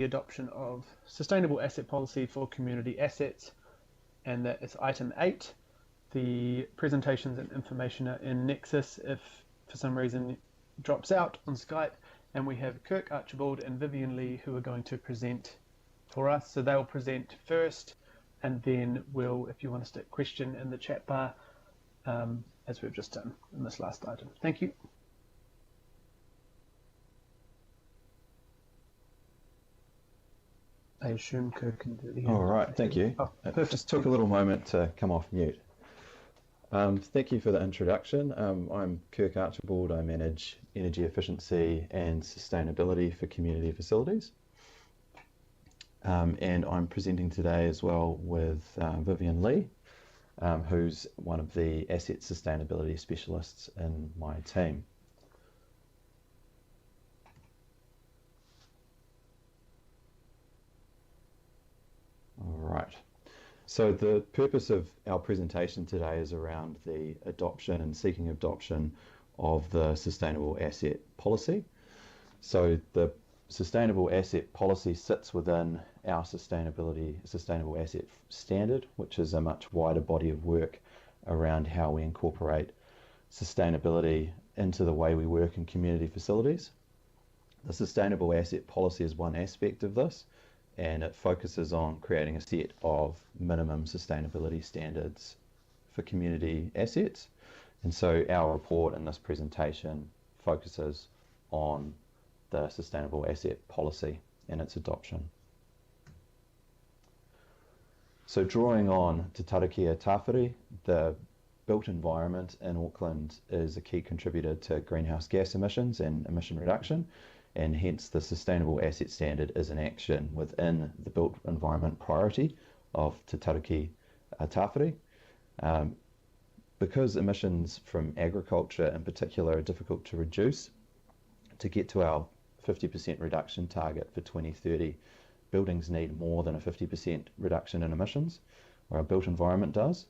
the adoption of sustainable asset policy for community assets, and that is item 8. The presentations and information are in Nexus if for some reason it drops out on Skype, and we have Kirk Archibald and Vivian Lee who are going to present for us. So they'll present first, and then we'll, if you want to stick question in the chat bar, as we've just done in this last item. Thank you. I assume Kirk can do the All right, thank you. Oh, it perfect. just took a little moment to come off mute. Thank you for the introduction. I'm Kirk Archibald. I manage energy efficiency and sustainability for community facilities. And I'm presenting today as well with Vivian Lee, who's one of the asset sustainability specialists in my team. All right. So the purpose of our presentation today is around the adoption and seeking adoption of the sustainable asset policy. So the sustainable asset policy sits within our sustainable asset standard, which is a much wider body of work around how we incorporate sustainability into the way we work in community facilities. The sustainable asset policy is one aspect of this, and it focuses on creating a set of minimum sustainability standards for community assets. And so our report in this presentation focuses on the sustainable asset policy and its adoption. So drawing on Te Tarakia Tāwhiri, the built environment in Auckland is a key contributor to greenhouse gas emissions and emission reduction, and hence the sustainable asset standard is an action within the built environment priority of Te Tarakia Tāwhiri. Because emissions from agriculture in particular are difficult to reduce, to get to our 50% reduction target for 2030, buildings need more than a 50% reduction in emissions, or our built environment does.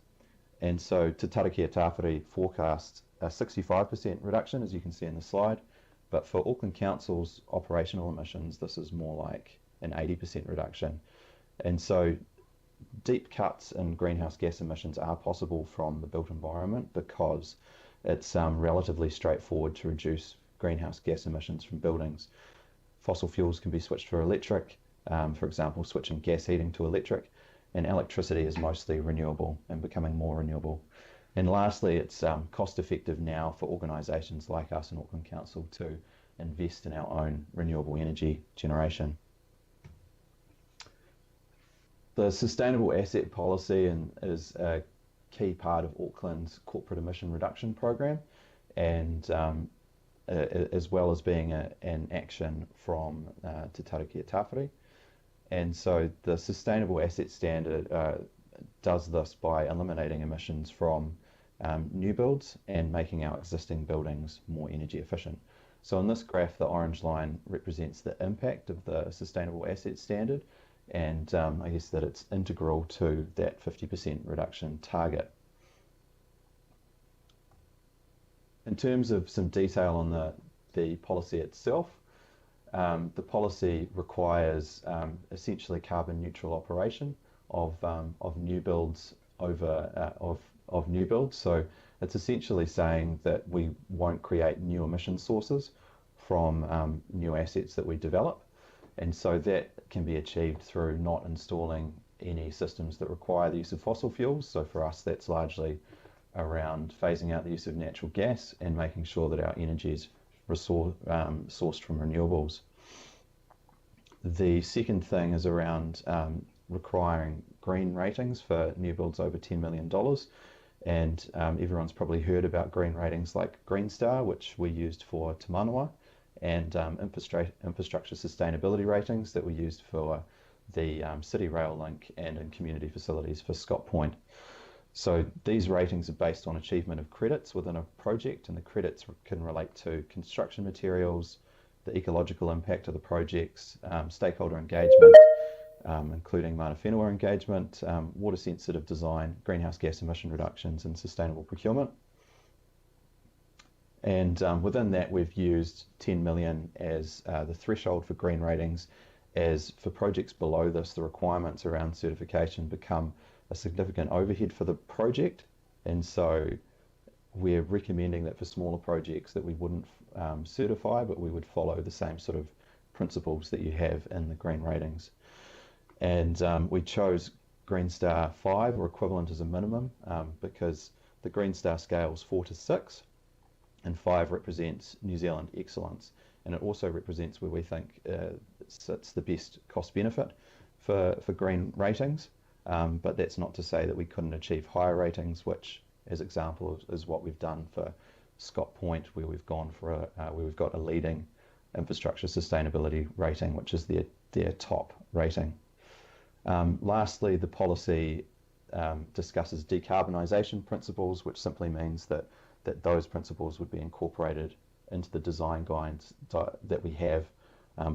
And so Te Tarakia Tāwhiri forecasts a 65% reduction, as you can see in the slide. But for Auckland Council's operational emissions, this is more like an 80% reduction. And so deep cuts in greenhouse gas emissions are possible from the built environment because it's relatively straightforward to reduce greenhouse gas emissions from buildings. Fossil fuels can be switched for electric, for example, switching gas heating to electric, and electricity is mostly renewable and becoming more renewable. And lastly, it's cost effective now for organisations like us in Auckland Council to invest in our own renewable energy generation. The sustainable asset policy is a key part of Auckland's corporate emission reduction program, and as well as being an action from Te Tarakia Tāwhiri. And so the sustainable asset standard does this by eliminating emissions from new builds and making our existing buildings more energy efficient. So in this graph, the orange line represents the impact of the sustainable asset standard, and I guess that it's integral to that 50% reduction target. In terms of some detail on the policy itself, the policy requires essentially carbon neutral operation of new builds of new builds. So it's essentially saying that we won't create new emission sources from new assets that we develop. And so that can be achieved through not installing any systems that require the use of fossil fuels. So for us, that's largely around phasing out the use of natural gas and making sure that our energy is sourced from renewables. The second thing is around requiring green ratings for new builds over $10 million. And everyone's probably heard about green ratings like Green Star, which we used for Te Manawa, and infrastructure sustainability ratings that we used for the City Rail Link and in community facilities for Scott Point. So these ratings are based on achievement of credits within a project, and the credits can relate to construction materials, the ecological impact of the projects, stakeholder engagement, including mana whenua engagement, water sensitive design, greenhouse gas emission reductions, and sustainable procurement. And within that, we've used 10 million as the threshold for green ratings, as for projects below this, the requirements around certification become a significant overhead for the project, and so we're recommending that for smaller projects that we wouldn't certify, but we would follow the same sort of principles that you have in the green ratings. And we chose Green Star 5 or equivalent as a minimum because the Green Star scale is 4 to 6, and 5 represents New Zealand excellence, and it also represents where we think sits the best cost benefit for green ratings. But that's not to say that we couldn't achieve higher ratings, which, as example, is what we've done for Scott Point, where we've gone for where we've got a leading infrastructure sustainability rating, which is their top rating. Lastly, the policy discusses decarbonisation principles, which simply means that those principles would be incorporated into the design guides that we have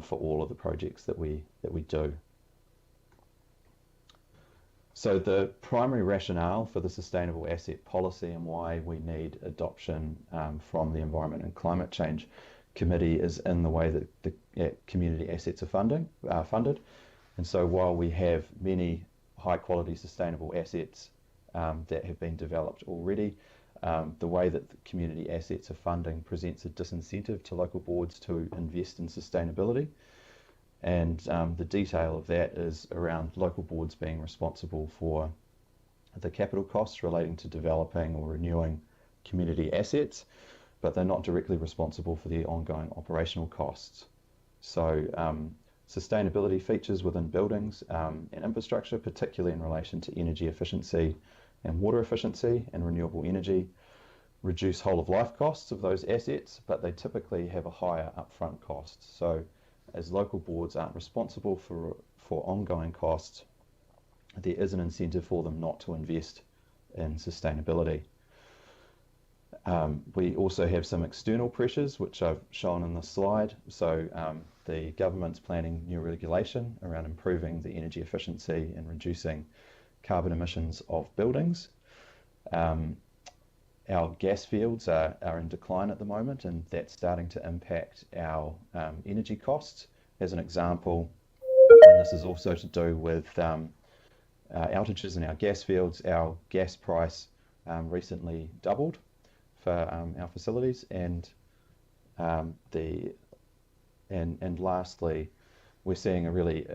for all of the projects that we do. So the primary rationale for the Sustainable Asset Policy and why we need adoption from the Environment and Climate Change Committee is in the way that the community assets are funded. And so while we have many high quality sustainable assets that have been developed already, the way that the community assets are funding presents a disincentive to local boards to invest in sustainability. And the detail of that is around local boards being responsible for the capital costs relating to developing or renewing community assets, but they're not directly responsible for the ongoing operational costs. So sustainability features within buildings and infrastructure, particularly in relation to energy efficiency and water efficiency and renewable energy, reduce whole of life costs of those assets, but they typically have a higher upfront cost. So as local boards aren't responsible for ongoing costs, there is an incentive for them not to invest in sustainability. We also have some external pressures, which I've shown in this slide. So the government's planning new regulation around improving the energy efficiency and reducing carbon emissions of buildings. Our gas fields are in decline at the moment, and that's starting to impact our energy costs. As an example, and this is also to do with outages in our gas fields, our gas price recently doubled for our facilities, and lastly, we're seeing a really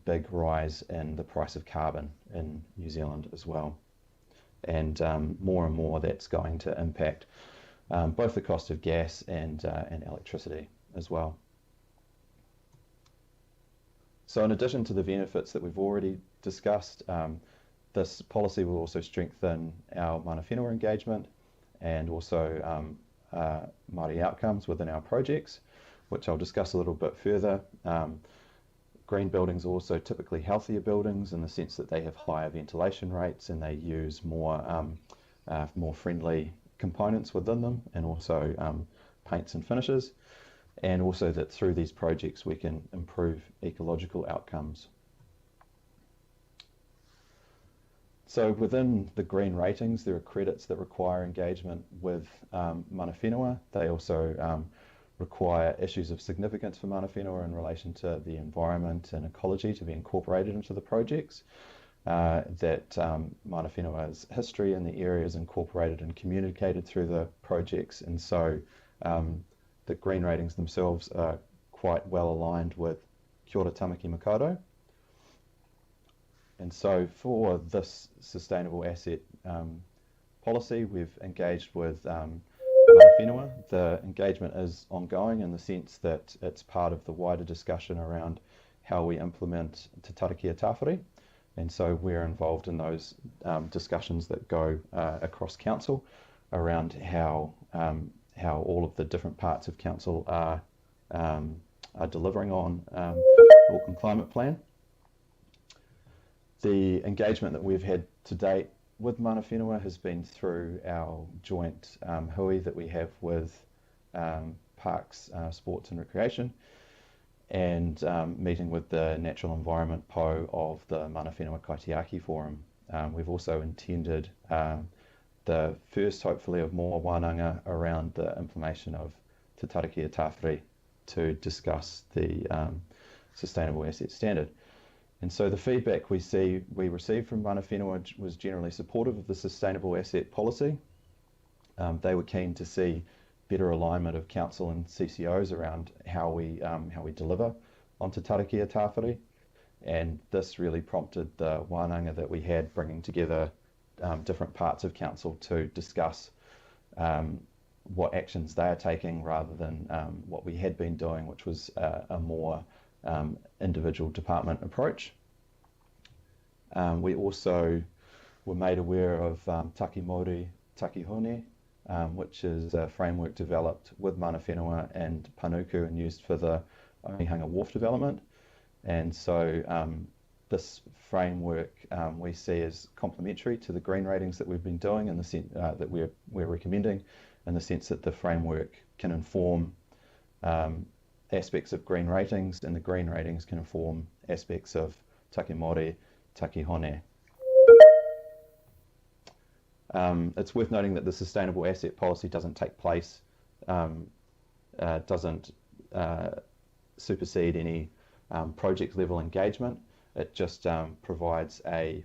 big rise in the price of carbon in New Zealand as well. And more and more that's going to impact both the cost of gas and electricity as well. So in addition to the benefits that we've already discussed, this policy will also strengthen our mana whenua engagement and also Māori outcomes within our projects, which I'll discuss a little bit further. Green buildings are also typically healthier buildings in the sense that they have higher ventilation rates and they use more friendly components within them, and also paints and finishes, and also that through these projects we can improve ecological outcomes. So within the green ratings, there are credits that require engagement with mana whenua. They also require issues of significance for mana whenua in relation to the environment and ecology to be incorporated into the projects. That mana whenua's history in the area is incorporated and communicated through the projects, and so the green ratings themselves are quite well aligned with Kia ora Tamaki Makaurau. And so for this sustainable asset policy, we've engaged with mana whenua. The engagement is ongoing in the sense that it's part of the wider discussion around how we implement Te Tarakia Tāwhiri, and so we're involved in those discussions that go across council around how all of the different parts of council are delivering on the Auckland Climate Plan. The engagement that we've had to date with mana whenua has been through our joint hui that we have with Parks, Sports and Recreation, and meeting with the Natural Environment Po of the Mana Whenua Kaitiaki Forum. We've also intended the first, hopefully, of more wānanga around the implementation of Te Tarakia Tāwhiri to discuss the sustainable asset standard. And so the feedback we received from mana whenua was generally supportive of the sustainable asset policy. They were keen to see better alignment of council and CCOs around how we deliver onto tarakia tāwhiri. And this really prompted the wānanga that we had, bringing together different parts of council to discuss what actions they are taking rather than what we had been doing, which was a more individual department approach. We also were made aware of Taki Māori, Taki Hone, which is a framework developed with mana whenua and Panuku and used for the Onehunga Wharf development. And so this framework we see as complementary to the green ratings that we've been doing, in the sense that we're recommending, in the sense that the framework can inform aspects of green ratings, and the green ratings can inform aspects of Taki Māori, Taki Hone. It's worth noting that the sustainable asset policy doesn't take place, doesn't supersede any project level engagement. It just provides a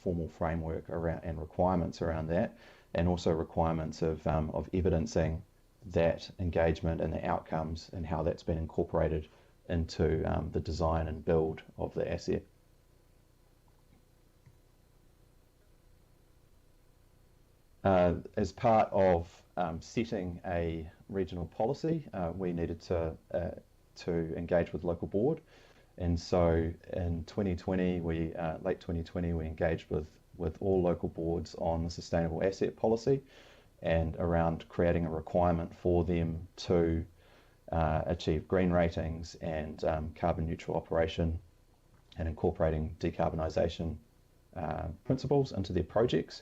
formal framework around and requirements around that, and also requirements of evidencing that engagement and the outcomes and how that's been incorporated into the design and build of the asset. As part of setting a regional policy, we needed to engage with the local board, and so in 2020, late 2020, we engaged with all local boards on the sustainable asset policy, and around creating a requirement for them to achieve green ratings and carbon neutral operation, and incorporating decarbonisation principles into their projects,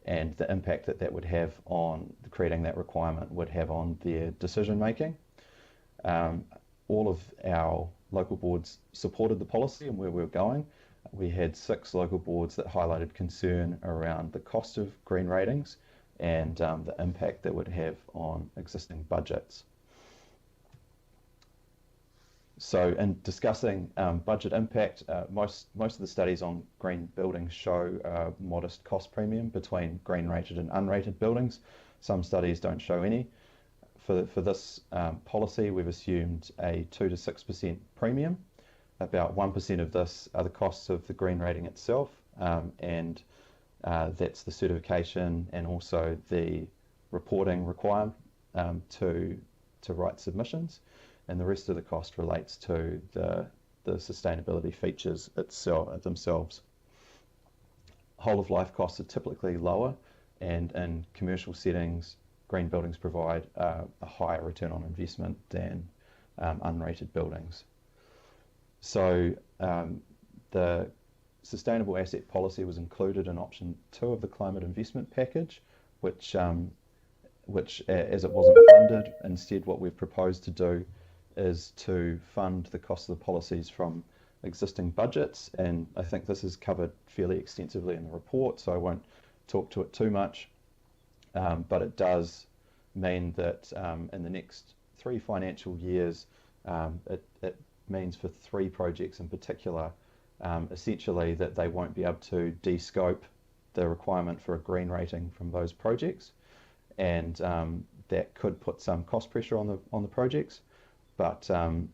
and the impact that would have on creating that requirement would have on their decision making. All of our local boards supported the policy and where we were going. We had 6 local boards that highlighted concern around the cost of green ratings and the impact that would have on existing budgets. So in discussing budget impact, most of the studies on green buildings show a modest cost premium between green rated and unrated buildings. Some studies don't show any. For this policy, we've assumed a 2 to 6% premium. About 1% of this are the costs of the green rating itself, and that's the certification and also the reporting required to write submissions. And the rest of the cost relates to the sustainability features themselves. Whole of life costs are typically lower, and in commercial settings, green buildings provide a higher return on investment than unrated buildings. So the sustainable asset policy was included in option 2 of the climate investment package, which as it wasn't funded, instead what we've proposed to do is to fund the cost of the policies from existing budgets, and I think this is covered fairly extensively in the report, so I won't talk to it too much, but it does mean that in the next 3 financial years, it means for 3 projects in particular, essentially that they won't be able to de-scope the requirement for a green rating from those projects, and that could put some cost pressure on the projects. But through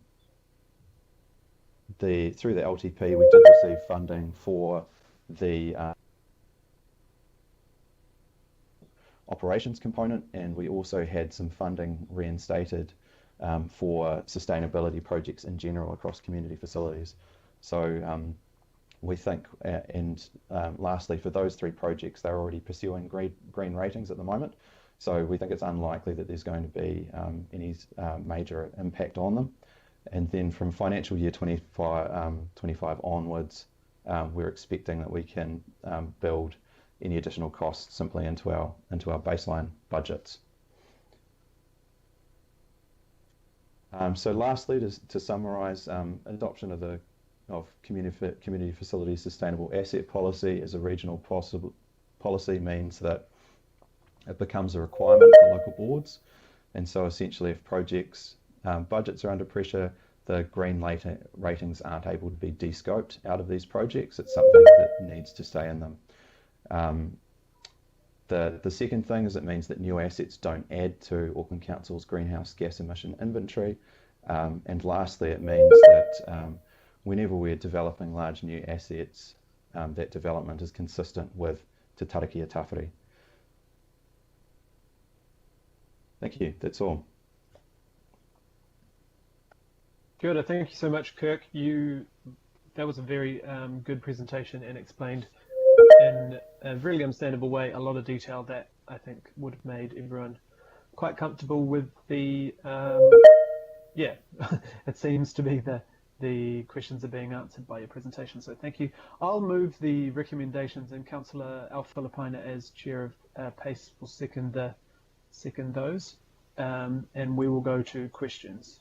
the LTP, we did receive funding for the operations component, and we also had some funding reinstated for sustainability projects in general across community facilities. So we think, and lastly, for those 3 projects, they're already pursuing green ratings at the moment. So we think it's unlikely that there's going to be any major impact on them. And then from financial year 25 onwards, we're expecting that we can build any additional costs simply into our baseline budgets. So lastly, to summarise, adoption of community facilities sustainable asset policy as a regional policy means that it becomes a requirement for local boards, and so essentially if projects budgets are under pressure, the green ratings aren't able to be de-scoped out of these projects. It's something that needs to stay in them. The second thing is it means that new assets don't add to Auckland Council's greenhouse gas emission inventory. And lastly, it means that whenever we're developing large new assets, that development is consistent with Te Tarakia Tawhiri. Thank you, that's all. Kia ora, thank you so much, Kirk. That was a very good presentation and explained in a really understandable way a lot of detail that I think would have made everyone quite comfortable with the, yeah, it seems to be the questions are being answered by your presentation, so thank you. I'll move the recommendations, and Councillor Al-Filipaina as Chair of PACE will second those, and we will go to questions.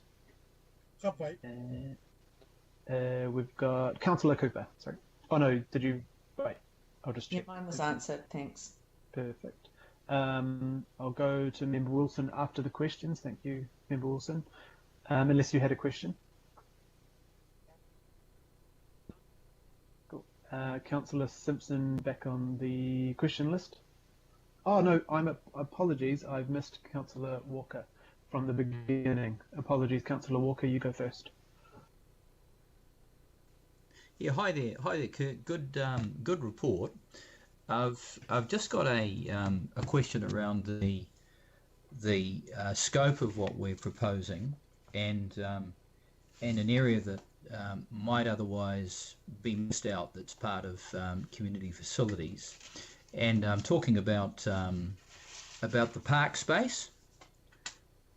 We've got Councillor Cooper, sorry. Oh no, did you, wait, I'll just check. Yeah, mine was answered, thanks. Perfect. I'll go to Member Wilson after the questions. Thank you, Member Wilson. Unless you had a question. Cool. Councillor Simpson back on the question list. Oh no, apologies, I've missed Councillor Walker from the beginning. Apologies, Councillor Walker, you go first. Yeah, hi there, Kurt. Good report. I've just got a question around the scope of what we're proposing, and an area that might otherwise be missed out that's part of community facilities, and I'm talking about the park space,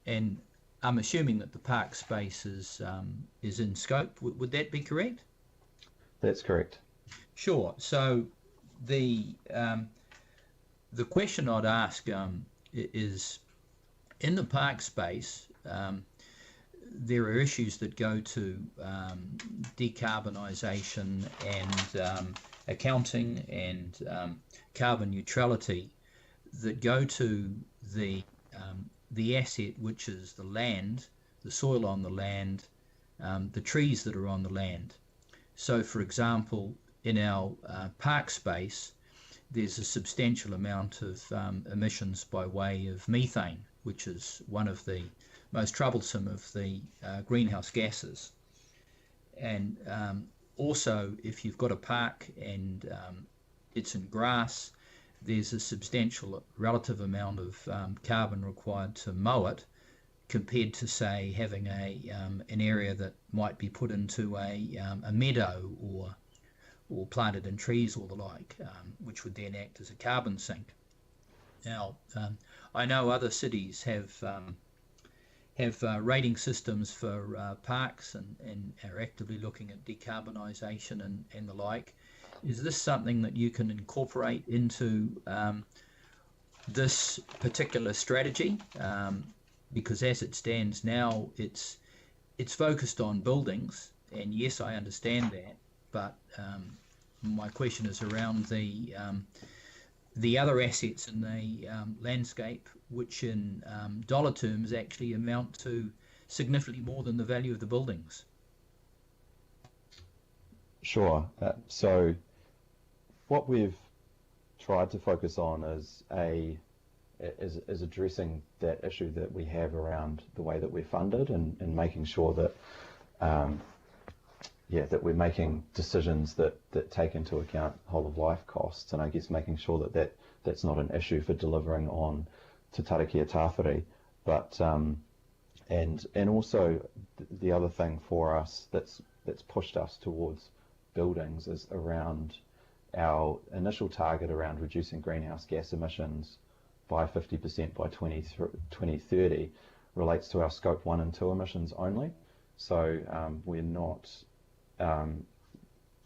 and I'm assuming that the park space is in scope. Would that be correct? That's correct. Sure. So the question I'd ask is, in the park space, there are issues that go to decarbonisation and accounting and carbon neutrality that go to the asset, which is the land, the soil on the land, the trees that are on the land. So, for example, in our park space, there's a substantial amount of emissions by way of methane, which is one of the most troublesome of the greenhouse gases. And also, if you've got a park and it's in grass, there's a substantial relative amount of carbon required to mow it, compared to, say, having an area that might be put into a meadow or planted in trees or the like, which would then act as a carbon sink. Now, I know other cities have rating systems for parks and are actively looking at decarbonisation and the like. Is this something that you can incorporate into this particular strategy? Because as it stands now, it's focused on buildings, and yes, I understand that, but my question is around the other assets in the landscape, which in dollar terms actually amount to significantly more than the value of the buildings. Sure. So what we've tried to focus on is addressing that issue that we have around the way that we're funded, and making sure that that we're making decisions that take into account whole of life costs, and I guess making sure that's not an issue for delivering on Te Tarakia Tawhiri. But and also the other thing for us that's pushed us towards buildings is around our initial target around reducing greenhouse gas emissions by 50% by 2030 relates to our scope 1 and 2 emissions only. So we're not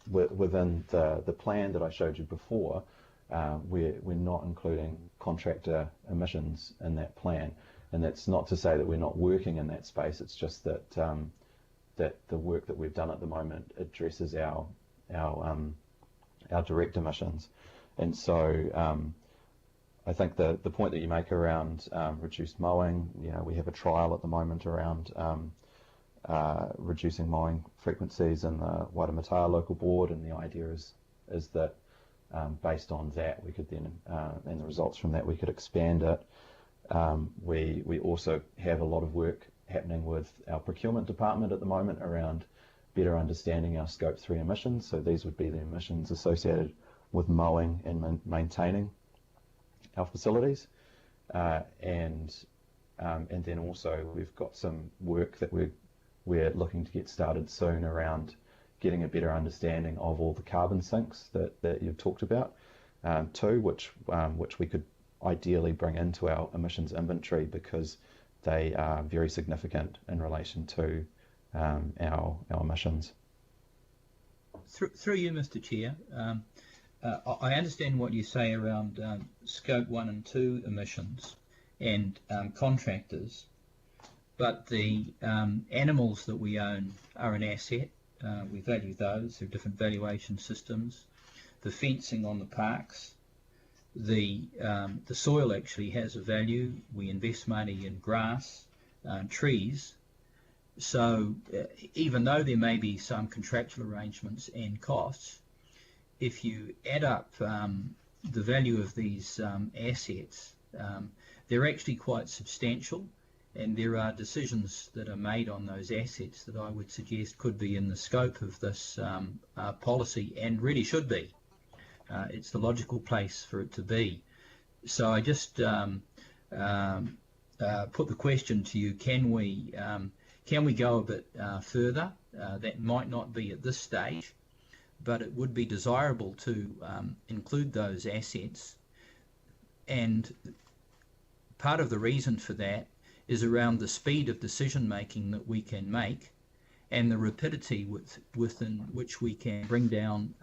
within the plan that I showed you before. We're not including contractor emissions in that plan, and that's not to say that we're not working in that space. It's just that that the work that we've done at the moment addresses our direct emissions, and so I think the point that you make around reduced mowing, we have a trial at the moment around reducing mowing frequencies in the Waitemata local board, and the idea is that based on that we could then, and the results from that, we could expand it. We also have a lot of work happening with our procurement department at the moment around better understanding our Scope 3 emissions. So these would be the emissions associated with mowing and maintaining our facilities. And then also we've got some work that we're looking to get started soon around getting a better understanding of all the carbon sinks that you've talked about too, which we could ideally bring into our emissions inventory, because they are very significant in relation to our emissions. Through you, Mr. Chair, I understand what you say around Scope 1 and 2 emissions and contractors, but the animals that we own are an asset. We value those through different valuation systems. The fencing on the parks, the soil actually has a value. We invest money in grass, trees. So even though there may be some contractual arrangements and costs, if you add up the value of these assets, they're actually quite substantial, and there are decisions that are made on those assets that I would suggest could be in the scope of this policy, and really should be. It's the logical place for it to be. So I just put the question to you: can we go a bit further? That might not be at this stage, but it would be desirable to include those assets. And part of the reason for that is around the speed of decision making that we can make, and the rapidity within which we can bring down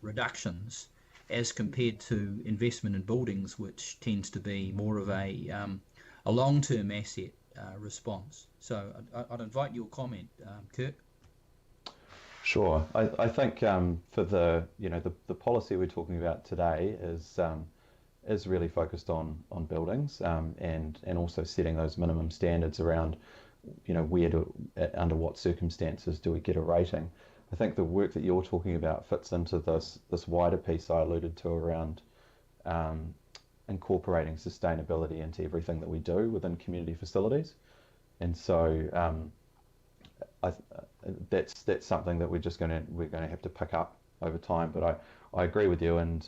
reductions as compared to investment in buildings, which tends to be more of a long-term asset response. So I'd invite your comment, Kirk. Sure. I think for the policy we're talking about today is really focused on buildings, and also setting those minimum standards around under what circumstances do we get a rating. I think the work that you're talking about fits into this wider piece I alluded to around incorporating sustainability into everything that we do within community facilities. And so that's something that we're going to have to pick up over time. But I agree with you, and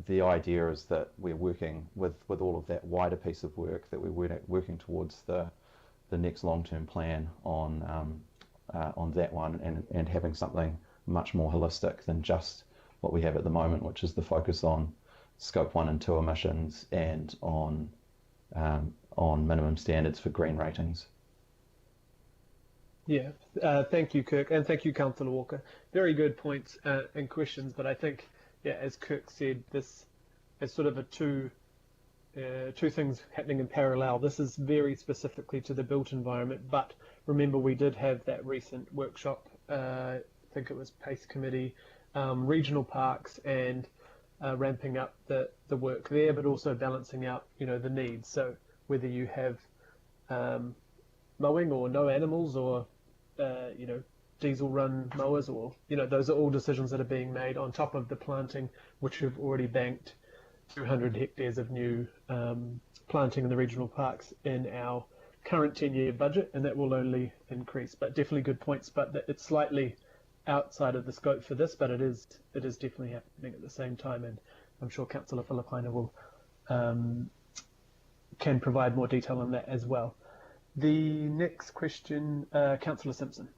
the idea is that we're working with all of that wider piece of work, that we're working towards the next long-term plan on that one, and having something much more holistic than just what we have at the moment, which is the focus on Scope 1 and 2 emissions and on minimum standards for green ratings. Yeah, thank you, Kirk, and thank you, Councillor Walker. Very good points and questions, but I think, yeah, as Kirk said, this is sort of a two things happening in parallel. This is very specifically to the built environment, but remember we did have that recent workshop, I think it was PACE Committee, regional parks, and ramping up the work there, but also balancing out, the needs. So whether you have mowing or no animals, or diesel run mowers, or those are all decisions that are being made on top of the planting, which we've already banked 200 hectares of new planting in the regional parks in our current 10-year budget, and that will only increase. But definitely good points, but it's slightly outside of the scope for this, but it is definitely happening at the same time, and I'm sure Councillor Filipina will can provide more detail on that as well. The next question, Councillor Simpson.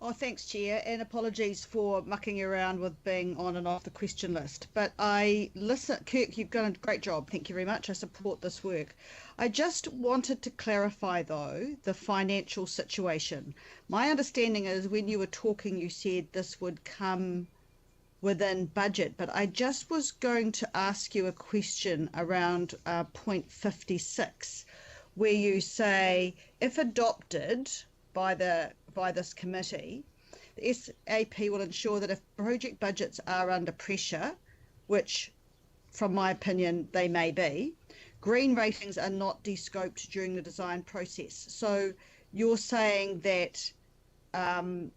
Oh, thanks, Chair, and apologies for mucking around with being on and off the question list. But Kirk, you've done a great job. Thank you very much. I support this work. I just wanted to clarify, though, the financial situation. My understanding is when you were talking, you said this would come within budget, but I just was going to ask you a question around point 56, where you say, if adopted by this committee, the SAP will ensure that if project budgets are under pressure, which from my opinion they may be, green ratings are not de-scoped during the design process. So you're saying that, and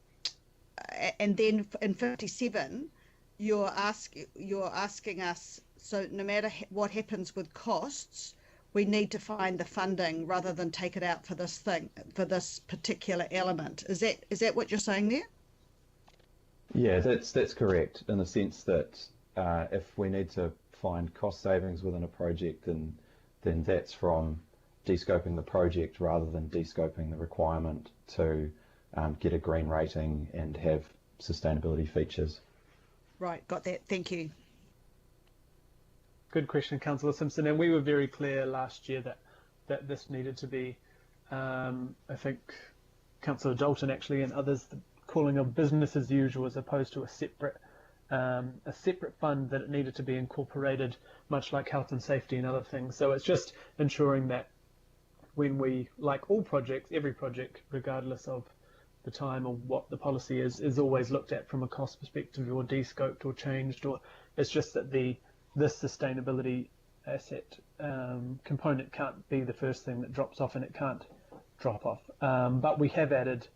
then in 57, you're asking us, so no matter what happens with costs, we need to find the funding rather than take it out for this particular element. Is that what you're saying there? Yeah, that's correct, in the sense that if we need to find cost savings within a project, then that's from de-scoping the project rather than de-scoping the requirement to get a green rating and have sustainability features. Right, got that. Thank you. Good question, Councillor Simpson. And we were very clear last year that this needed to be, I think, Councillor Dalton actually and others, calling a business as usual as opposed to a separate fund, that it needed to be incorporated, much like health and safety and other things. So it's just ensuring that when we, like all projects, every project, regardless of the time or what the policy is always looked at from a cost perspective, or de-scoped or changed, or it's just that this sustainability asset component can't be the first thing that drops off, and it can't drop off. But we have added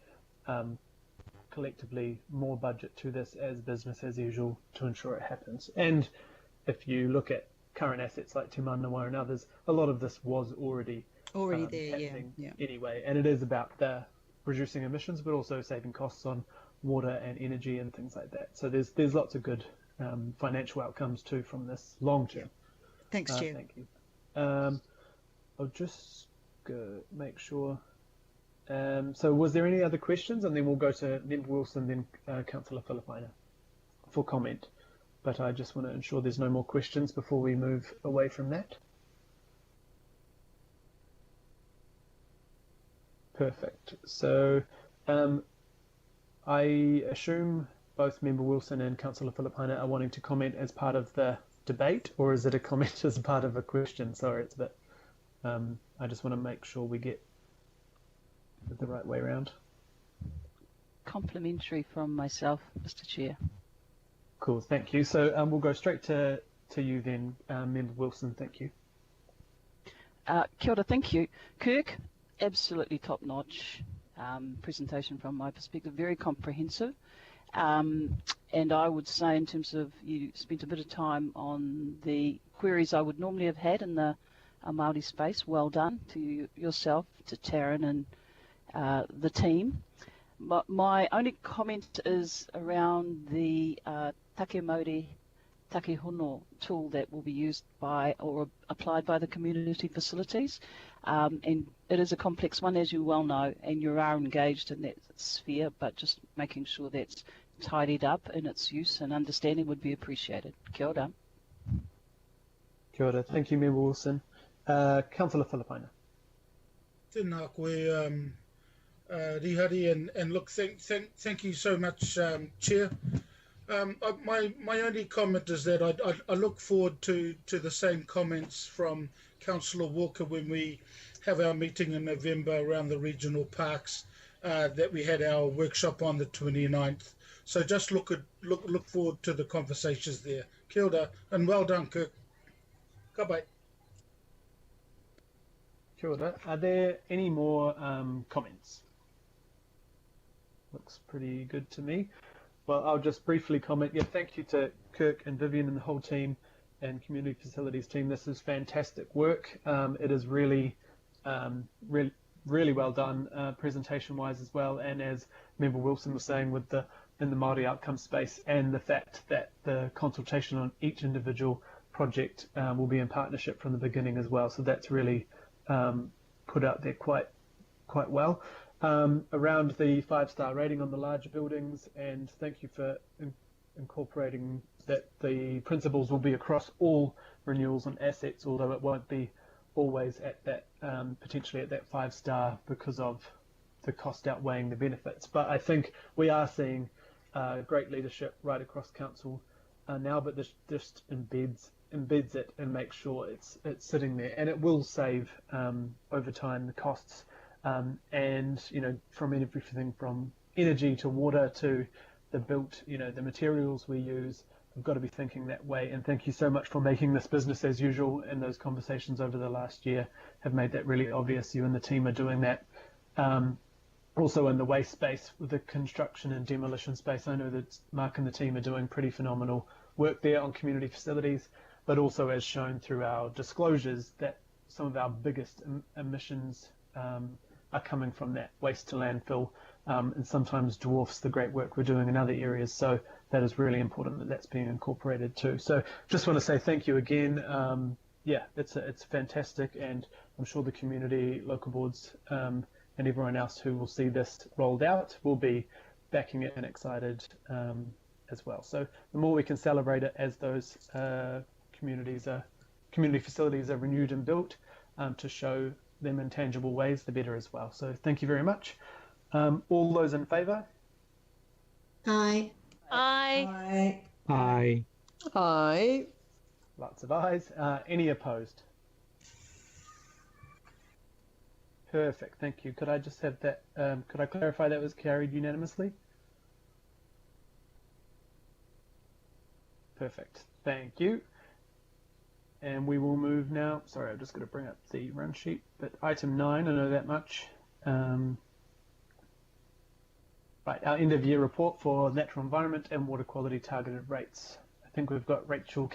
collectively more budget to this as business as usual to ensure it happens. And if you look at current assets like Te Manawa and others, a lot of this was already there, happening anyway. And it is about the reducing emissions, but also saving costs on water and energy and things like that. So there's lots of good financial outcomes too from this long term. Thanks, Chair. Thank you. I'll just go make sure. So was there any other questions? And then we'll go to Member Wilson, then Councillor Filipina for comment. But I just want to ensure there's no more questions before we move away from that. Perfect. So I assume both Member Wilson and Councillor Filipina are wanting to comment as part of the debate, or is it a comment as part of a question? Sorry, it's a bit, I just want to make sure we get it the right way around. Complimentary from myself, Mr. Chair. Cool, thank you. So we'll go straight to you then, Member Wilson. Thank you. Kia ora, thank you. Kirk, absolutely top-notch presentation from my perspective, very comprehensive. And I would say, in terms of, you spent a bit of time on the queries I would normally have had in the Māori space. Well done to yourself, to Taryn and the team. But my only comment is around the Take Mauri Take Hono tool that will be used by or applied by the community facilities. And it is a complex one, as you well know, and you are engaged in that sphere, but just making sure that's tidied up in its use and understanding would be appreciated. Kia ora. Kia ora. Thank you, Member Wilson. Councillor Filipina. Tēnā koe, Rihari, and look, thank you so much, Chair. My only comment is that I look forward to the same comments from Councillor Walker when we have our meeting in November around the regional parks, that we had our workshop on the 29th. So just look forward to the conversations there. Kia ora, and well done, Kirk. Ka pai. Kia ora. Are there any more comments? Looks pretty good to me. Well, I'll just briefly comment. Yeah, thank you to Kirk and Vivian and the whole team and Community Facilities team. This is fantastic work. It is really well done, presentation-wise as well. And as Member Wilson was saying, in the Māori outcome space, and the fact that the consultation on each individual project will be in partnership from the beginning as well. So that's really put out there quite well. Around the 5-star rating on the larger buildings, and thank you for incorporating that the principles will be across all renewals on assets, although it won't be always at that potentially at that 5-star because of the cost outweighing the benefits. But I think we are seeing great leadership right across council now, but this just embeds it and makes sure it's sitting there, and it will save over time the costs. And from everything from energy to water to the built, the materials we use, we've got to be thinking that way. And thank you so much for making this business as usual. And those conversations over the last year have made that really obvious. You and the team are doing that. Also in the waste space with the construction and demolition space, I know that Mark and the team are doing pretty phenomenal work there on community facilities, but also as shown through our disclosures that some of our biggest emissions are coming from that waste to landfill, and sometimes dwarfs the great work we're doing in other areas. So that is really important that that's being incorporated too. So just want to say thank you again. Yeah, it's fantastic, and I'm sure the community, local boards, and everyone else who will see this rolled out will be backing it and excited as well. So the more we can celebrate it as those community facilities are renewed and built to show them in tangible ways, the better as well. So thank you very much. All those in favour? Aye. Aye. Aye. Aye. Aye. Lots of ayes. Any opposed? Perfect, thank you. Could I just have that, could I clarify that was carried unanimously? Perfect, thank you. And we will move now, sorry, I'm just going to bring up the run sheet, but item 9, I know that much. Right, our end of year report for natural environment and water quality targeted rates. I think we've got Rachel Keller.